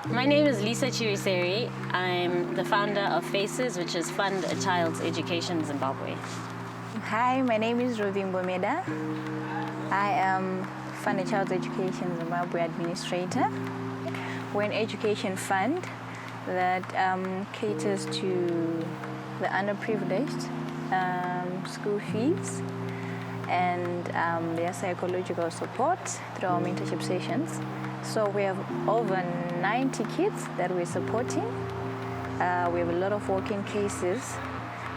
My name is Lisa Chiriseri. I'm the founder of FACES, which is Fund a Child's Education Zimbabwe. Hi, my name is Ruby Mbomeda. I am Fund a Child's Education Zimbabwe Administrator. We're an education fund that caters to the underprivileged, school fees, and their psychological support through our mentorship sessions. So we have over 90 kids that we're supporting. We have a lot of walk-in cases,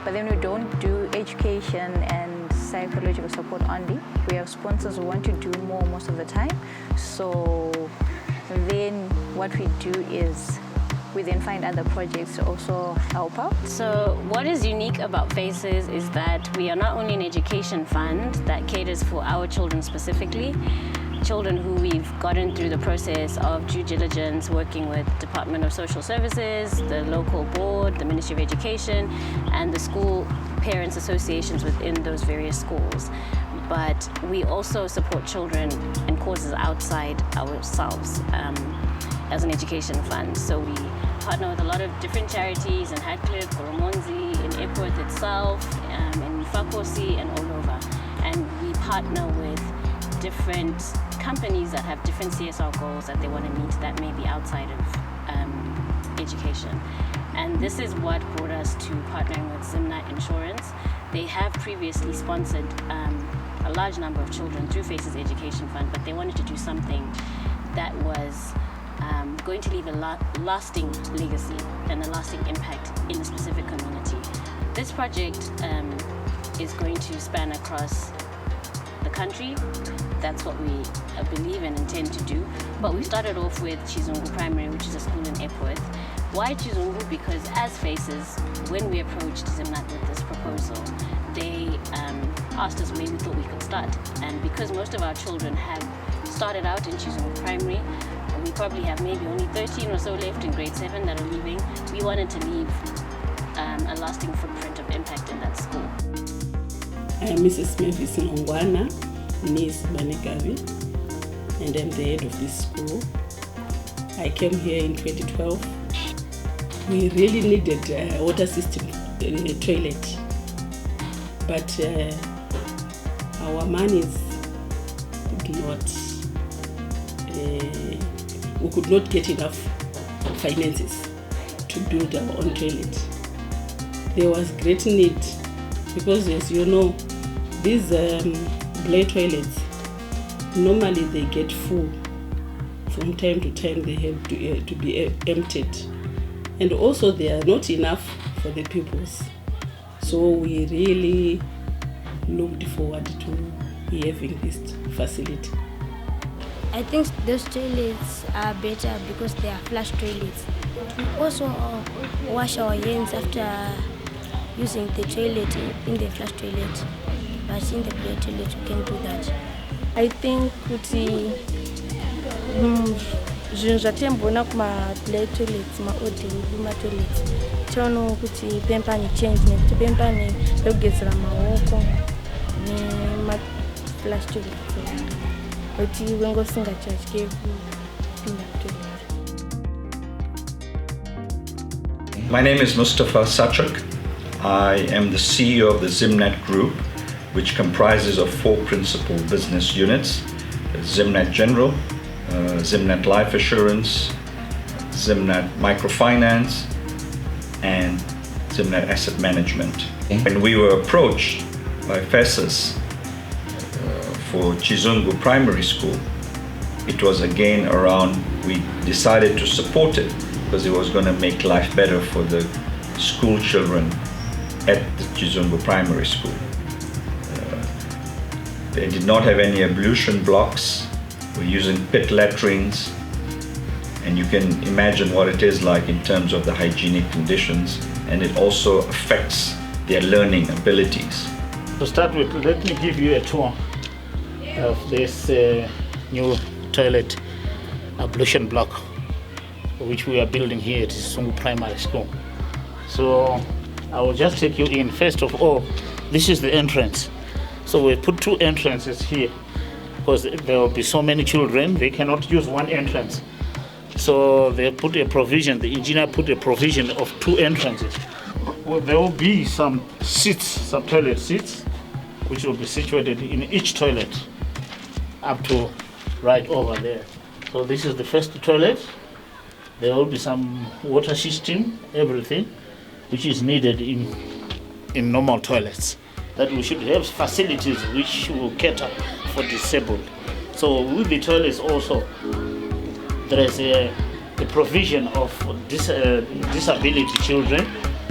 but then we don't do education and psychological support only. We have sponsors who want to do more most of the time. So then what we do is we then find other projects to also help out. So what is unique about FACES is that we are not only an education fund that caters for our children specifically, children who we've gotten through the process of due diligence, working with Department of Social Services, the local board, the Ministry of Education, and the school parents associations within those various schools. But we also support children and causes outside ourselves as an education fund. So we partner with a lot of different charities in Hatcliffe, Goromonzi, in Epworth itself, in Fakosi, and all over. And we partner with different companies that have different CSR goals that they want to meet that may be outside of education. And this is what brought us to partnering with Zimnat Insurance. They have previously sponsored a large number of children through FACES Education Fund, but they wanted to do something that was going to leave a lasting legacy and a lasting impact in a specific community. This project is going to span across the country. That's what we believe and intend to do. But we started off with Chizungu Primary, which is a school in Epworth. Why Chizungu? Because as FACES, when we approached Zimnat with this proposal, they asked us where we thought we could start. And because most of our children have started out in Chizungu Primary, we probably have maybe only 13 or so left in grade 7 that are leaving. We wanted to leave a lasting footprint of impact in that school. I am Mrs. Mavis Nongwana, niece Banekavi, and I'm the head of this school. I came here in 2012. We really needed a water system, a toilet, but our monies did not. We could not get enough finances to build our own toilet. There was great need because, as you know, these blade toilets, normally they get full. From time to time they have to be emptied. And also they are not enough for the pupils. So we really looked forward to having this facility. I think those toilets are better because they are flush toilets. We also wash our hands after using the toilet in the flush toilet, but in the blade toilet we can do that. I think kuti zvinhu zvatembona kuma blade toilets, maodini kuma toilets, tono kuti pempani change nekuti pempani pekugezera maoko nema flush toilets. My name is Mustafa Sachak. I am the CEO of the Zimnat Group, which comprises of 4 principal business units: Zimnat General, Zimnat Life Assurance, Zimnat Microfinance, and Zimnat Asset Management. When we were approached by FACES for Chizungu Primary School, it was again around, we decided to support it because it was going to make life better for the school children at the Chizungu Primary School. They did not have any ablution blocks. We're using pit latrines, and you can imagine what it is like in terms of the hygienic conditions, and it also affects their learning abilities. To start with, let me give you a tour of this new toilet ablution block which we are building here at Chizungu Primary School. So I will just take you in. First of all, this is the entrance. So we put 2 entrances here because there will be so many children, they cannot use one entrance. So they put a provision, the engineer put a provision of 2 entrances. Well, there will be some seats, some toilet seats, which will be situated in each toilet up to right over there. So this is the first toilet. There will be some water system, everything, which is needed in normal toilets. That we should have facilities which will cater for disabled. So with the toilets also, there is a provision of disability children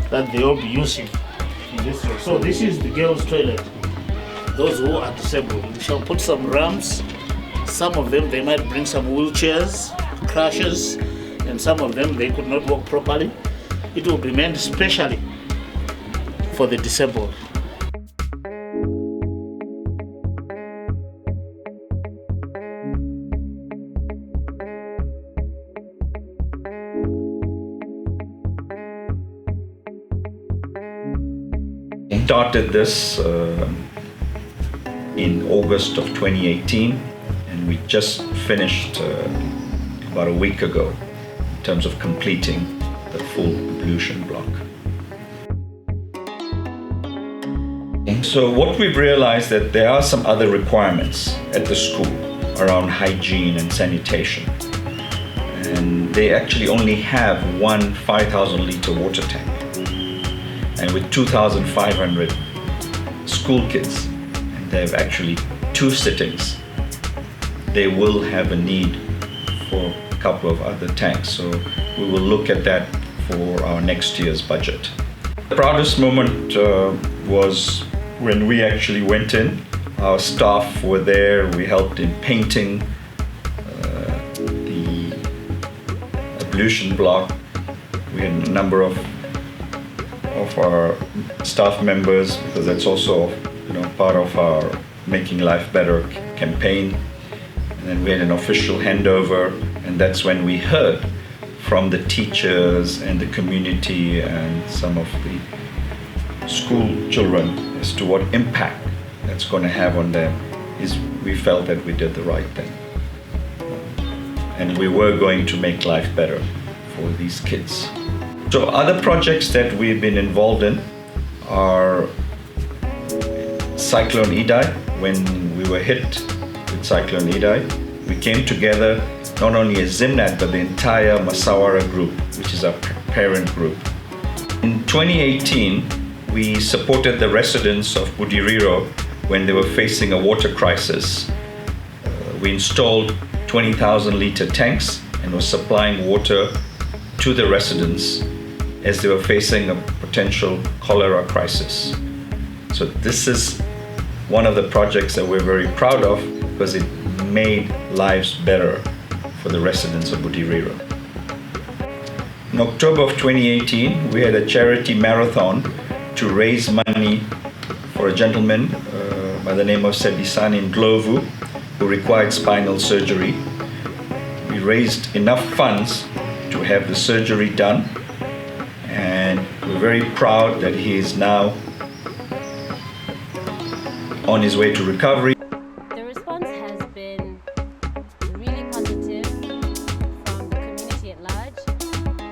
that they will be using in this way. So this is the girls' toilet. Those who are disabled, we shall put some ramps. Some of them, they might bring some wheelchairs, crutches, and some of them, they could not walk properly. It will be meant specially for the disabled. Started this in August of 2018, and we just finished about a week ago in terms of completing the full ablution block. So what we've realized that there are some other requirements at the school around hygiene and sanitation, and they actually only have one 5,000 liter water tank. And with 2,500 school kids, and they have actually 2 sittings, they will have a need for a couple of other tanks. So we will look at that for our next year's budget. The proudest moment was when we actually went in. Our staff were there. We helped in painting the ablution block. We had a number of our staff members, because that's also part of our Making Life Better campaign. And then we had an official handover, and that's when we heard from the teachers and the community and some of the school children as to what impact that's going to have on them. We felt that we did the right thing. And we were going to make life better for these kids. So other projects that we've been involved in are Cyclone Idai. When we were hit with Cyclone Idai, we came together, not only as Zimnat, but the entire Masawara group, which is our parent group. In 2018, we supported the residents of Budiriro when they were facing a water crisis. We installed 20,000 liter tanks and was supplying water to the residents as they were facing a potential cholera crisis. So this is one of the projects that we're very proud of, because it made lives better for the residents of Budiriro. In October of 2018, we had a charity marathon to raise money for a gentleman by the name of Sebisan in Glovu, who required spinal surgery. We raised enough funds to have the surgery done, and we're very proud that he is now on his way to recovery. The response has been really positive from the community at large,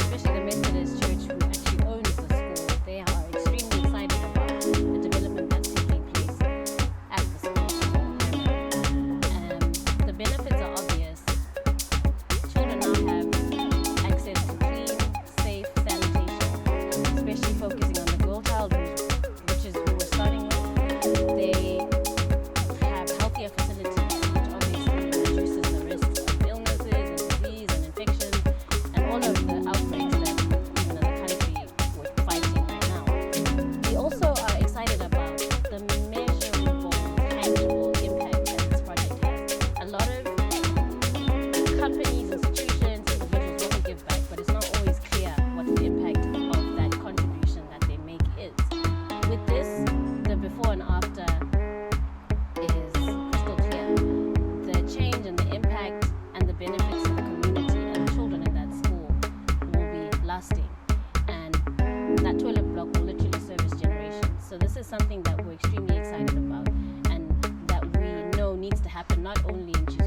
especially the Methodist Church, who actually owns the school. They are extremely excited about the development that's taking place at the school. The benefits are obvious. Children now have access to clean, safe sanitation, especially focusing on the girl child, which is who we're starting with. They have healthier facilities, which obviously reduces the risks of illnesses and disease and infections and all of the outbreaks that the country we're fighting right now. We also are excited about the measurable, tangible impact that this project has. A lot of companies, institutions, individuals want to give back, but it's not always clear what the impact of that contribution that they make is. With this, the before and after is crystal clear. The change and the impact and the benefits to the community and the children in that school will be lasting. And that toilet block will literally service generations. So this is something that we're extremely excited about, and that we know needs to happen not only in Chizungu,